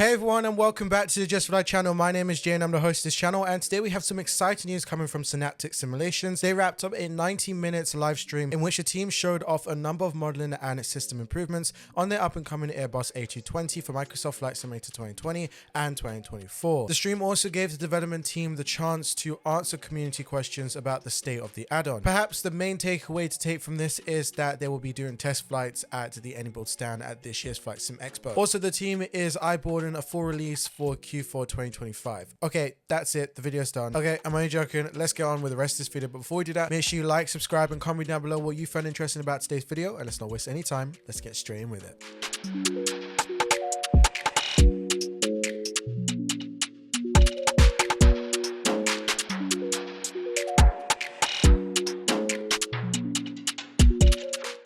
Hey everyone, and welcome back to the Justfly channel. My name is Jay and I'm the host of this channel, and today we have some exciting news coming from Synaptics Simulations. They wrapped up a 90 minutes live stream in which the team showed off a number of modeling and system improvements on their up and coming Airbus A220 for Microsoft Flight Simulator 2020 and 2024. The stream also gave the development team the chance to answer community questions about the state of the add-on. Perhaps the main takeaway to take from this is that they will be doing test flights at the AnyBuild stand at this year's Flight Sim Expo. Also, the team is eyeballing a full release for Q4 2025. Okay, that's it. The video's done. Okay, I'm only joking. Let's get on with the rest of this video. But before we do that, make sure you like, subscribe, and comment down below what you found interesting about today's video. And let's not waste any time. Let's get straight in with it.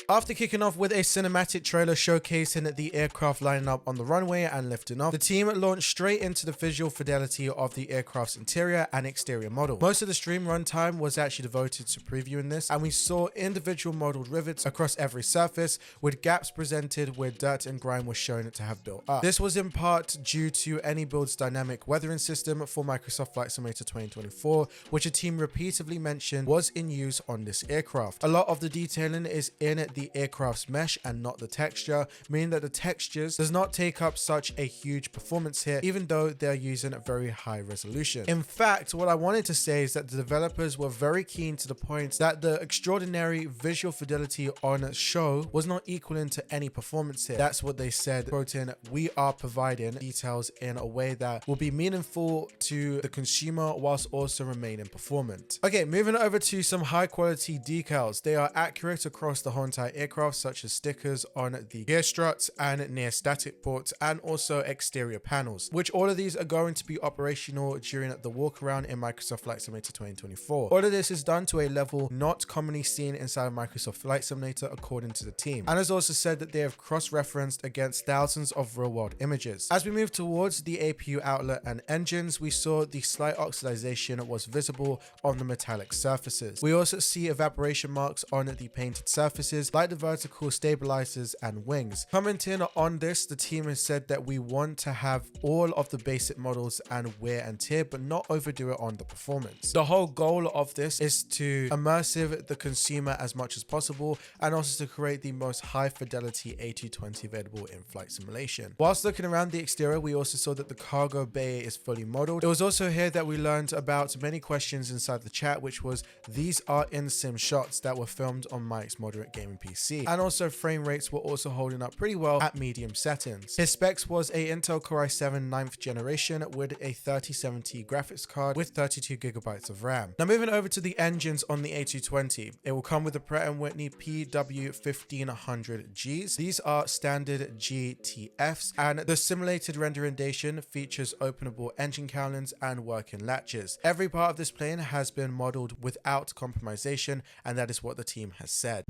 After kicking off with a cinematic trailer showcasing the aircraft lining up on the runway and lifting off, the team launched straight into the visual fidelity of the aircraft's interior and exterior model. Most of the stream runtime was actually devoted to previewing this, and we saw individual modeled rivets across every surface, with gaps presented where dirt and grime was shown to have built up. This was in part due to AnyBuild's dynamic weathering system for Microsoft Flight Simulator 2024, which the team repeatedly mentioned was in use on this aircraft. A lot of the detailing is in the aircraft's mesh and not the texture, meaning that the textures does not take up such a huge performance hit, even though they're using a very high resolution. In fact, what I wanted to say is that the developers were very keen to the point that the extraordinary visual fidelity on show was not equaling to any performance hit. That's what they said, quoting, "We are providing details in a way that will be meaningful to the consumer whilst also remaining performant." Okay, moving over to some high quality decals. They are accurate across the whole entire aircraft, such as stickers on the gear struts and near static ports, and also exterior panels, which all of these are going to be operational during the walk around in Microsoft Flight Simulator 2024. All of this is done to a level not commonly seen inside of Microsoft Flight Simulator, according to the team, and has also said that they have cross-referenced against thousands of real-world images. As we move towards the APU outlet and engines, we saw the slight oxidization was visible on the metallic surfaces. We also see evaporation marks on the painted surfaces, like the vertical stabilizers and wings. Commenting on this, the team has said that we want to have all of the basic models and wear and tear, but not overdo it on the performance. The whole goal of this is to immersive the consumer as much as possible, and also to create the most high fidelity A220 available in flight simulation. Whilst looking around the exterior, we also saw that the cargo bay is fully modeled. It was also here that we learned about many questions inside the chat, which was, these are in-sim shots that were filmed on Mike's moderate gaming PC, and also frame rates were also holding up pretty well at medium settings. His specs was a Intel Core i7 9th generation with a 3070 graphics card with 32GB of RAM. Now moving over to the engines on the A220, it will come with the Pratt & Whitney PW1500Gs. These are standard GTFs, and the simulated renderization features openable engine cowlings and working latches. Every part of this plane has been modeled without compromisation, and that is what the team has said.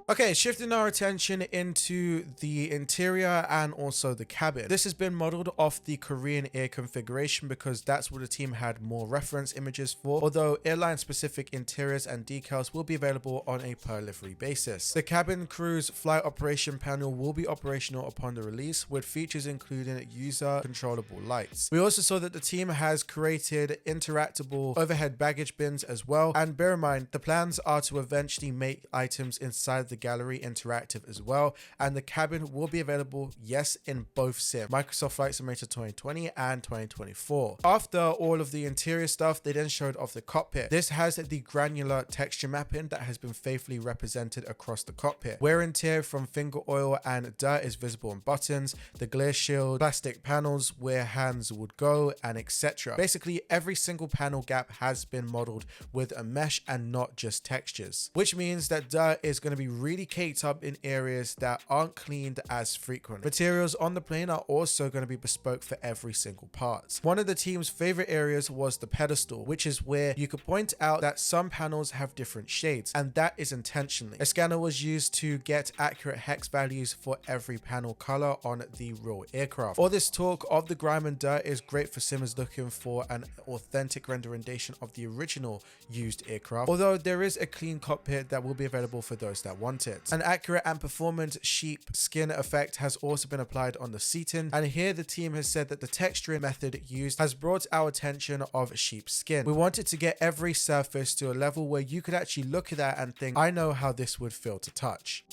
Okay, shifting our attention into the interior and also the cabin. This has been modeled off the Korean Air configuration because that's what the team had more reference images for, although airline specific interiors and decals will be available on a per livery basis. The cabin crew's flight operation panel will be operational upon the release, with features including user controllable lights. We also saw that the team has created interactable overhead baggage bins as well, and bear in mind the plans are to eventually make items inside the gallery interactive as well, and the cabin will be available, yes, in both sim, Microsoft Flight Simulator 2020 and 2024. After all of the interior stuff, they then showed off the cockpit. This has the granular texture mapping that has been faithfully represented across the cockpit. Wear and tear from finger oil and dirt is visible on buttons, the glare shield, plastic panels where hands would go, and etc. Basically every single panel gap has been modeled with a mesh and not just textures, which means that dirt is going to be really caked up in areas that aren't cleaned as frequently. Materials on the plane are also going to be bespoke for every single part. One of the team's favorite areas was the pedestal, which is where you could point out that some panels have different shades, and that is intentionally. A scanner was used to get accurate hex values for every panel color on the real aircraft. All this talk of the grime and dirt is great for simmers looking for an authentic rendition of the original used aircraft, although there is a clean cockpit that will be available for those that want want it. An accurate and performant sheep skin effect has also been applied on the seating, and here the team has said that the texturing method used has brought our attention of sheep skin. We wanted to get every surface to a level where you could actually look at that and think, I know how this would feel to touch.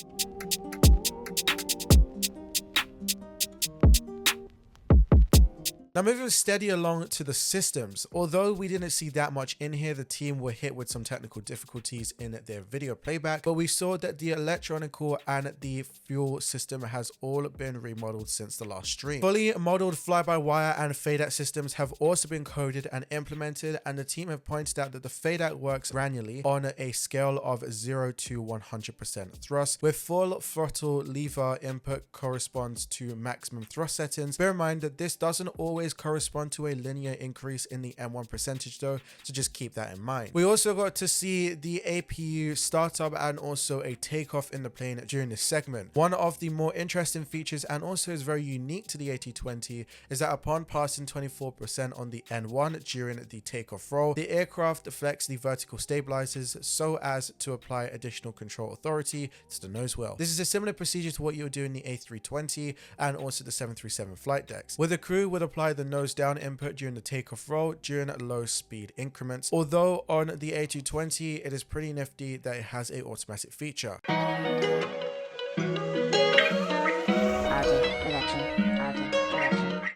Now moving steady along to the systems, although we didn't see that much in here, the team were hit with some technical difficulties in their video playback, but we saw that the electronical and the fuel system has all been remodeled since the last stream. Fully modeled fly-by-wire and fade-out systems have also been coded and implemented, and the team have pointed out that the fade-out works granularly on a scale of 0 to 100% thrust, with full throttle lever input corresponds to maximum thrust settings. Bear in mind that this doesn't always correspond to a linear increase in the M1 percentage though, so just keep that in mind. We also got to see the APU startup and also a takeoff in the plane during this segment. One of the more interesting features, and also is very unique to the A220, is that upon passing 24% on the N1 during the takeoff roll, the aircraft deflects the vertical stabilizers so as to apply additional control authority to the nose wheel. This is a similar procedure to what you would do in the A320 and also the 737 flight decks, where the crew would apply the nose down input during the takeoff roll during low speed increments, although on the A220 it is pretty nifty that it has a automatic feature.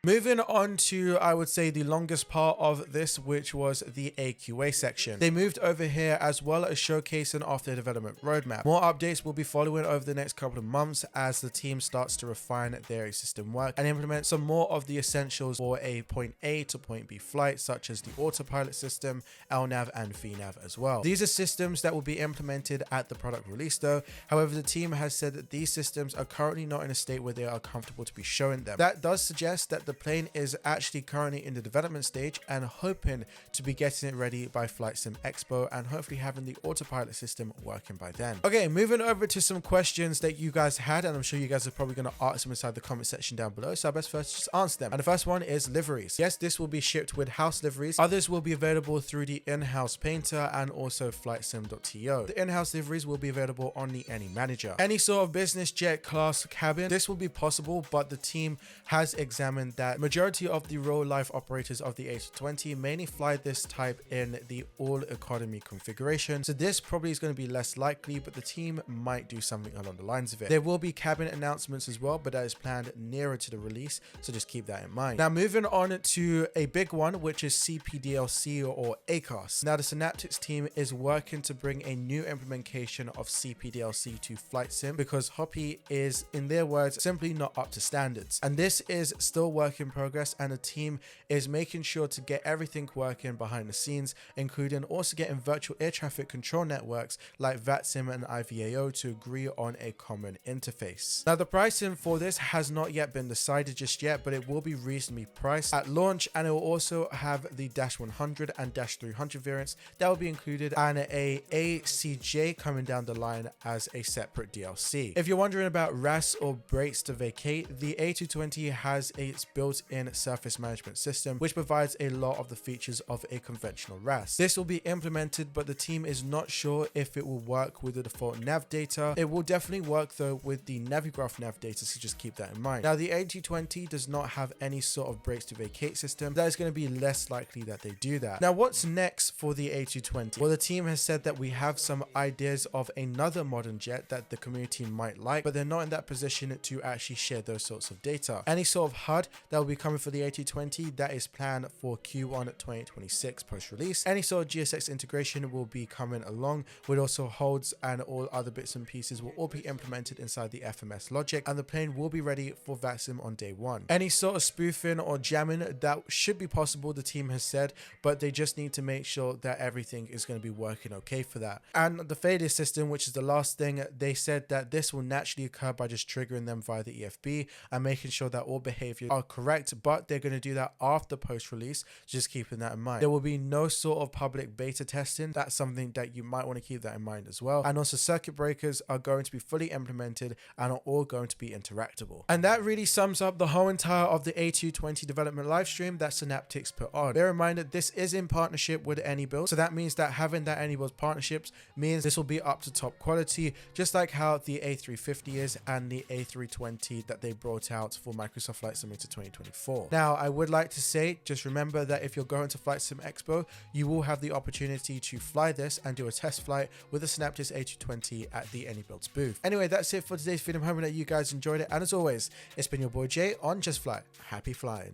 Moving on to, I would say, the longest part of this, which was the AQA section. They moved over here as well as showcasing off their development roadmap. More updates will be following over the next couple of months as the team starts to refine their system work and implement some more of the essentials for a point A to point B flight, such as the autopilot system, LNAV and VNAV as well. These are systems that will be implemented at the product release though. However, the team has said that these systems are currently not in a state where they are comfortable to be showing them. That does suggest that the plane is actually currently in the development stage and hoping to be getting it ready by Flight Sim Expo and hopefully having the autopilot system working by then. Okay, moving over to some questions that you guys had, and I'm sure you guys are probably going to ask them inside the comment section down below, so I best first just answer them. And the first one is liveries. Yes, this will be shipped with house liveries. Others will be available through the in-house painter and also flightsim.to. The in-house liveries will be available on the Any Manager. Any sort of business jet class cabin, this will be possible, but the team has examined that majority of the real life operators of the A220 mainly fly this type in the all economy configuration, so this probably is going to be less likely, but the team might do something along the lines of it. There will be cabin announcements as well, but that is planned nearer to the release, so just keep that in mind. Now moving on to a big one, which is CPDLC or ACARS. Now the Synaptics team is working to bring a new implementation of CPDLC to Flight Sim because Hoppy is, in their words, simply not up to standards, and this is still work in progress, and the team is making sure to get everything working behind the scenes, including also getting virtual air traffic control networks like VATSIM and IVAO to agree on a common interface. Now the pricing for this has not yet been decided just yet, but it will be reasonably priced at launch, and it will also have the Dash 100 and Dash 300 variants that will be included, and a ACJ coming down the line as a separate DLC. If you're wondering about RAS or brakes to vacate, the A220 has its built-in surface management system, which provides a lot of the features of a conventional RAS. This will be implemented, but the team is not sure if it will work with the default nav data. It will definitely work though with the Navigraph nav data, so just keep that in mind. Now the A220 does not have any sort of brakes to vacate system. That is going to be less likely that they do that. Now what's next for the A220? Well, the team has said that we have some ideas of another modern jet that the community might like, but they're not in that position to actually share those sorts of data. Any sort of HUD that will be coming for the A220, that is planned for Q1 2026 post-release. Any sort of GSX integration will be coming along, with also holds and all other bits and pieces will all be implemented inside the FMS logic, and the plane will be ready for VATSIM on day one. Any sort of spoofing or jamming, that should be possible, the team has said, but they just need to make sure that everything is going to be working okay for that. And the failure system, which is the last thing, they said that this will naturally occur by just triggering them via the EFB and making sure that all behaviors are correct correct, but they're going to do that after post-release, just keeping that in mind. There will be no sort of public beta testing. That's something that you might want to keep that in mind as well. And also circuit breakers are going to be fully implemented and are all going to be interactable. And that really sums up the whole entire of the A220 development live stream that Synaptics put on. Bear in mind that this is in partnership with AnyBuild, so that means that having that AnyBuild partnerships means this will be up to top quality, just like how the A350 is and the A320 that they brought out for Microsoft Flight Simulator 2024. Now, I would like to say, just remember that if you're going to Flight Sim Expo, you will have the opportunity to fly this and do a test flight with the Synaptics A220 at the AnyBuild's booth. Anyway, that's it for today's video. I'm hoping that you guys enjoyed it, and as always, it's been your boy Jay on Justfly. Happy flying.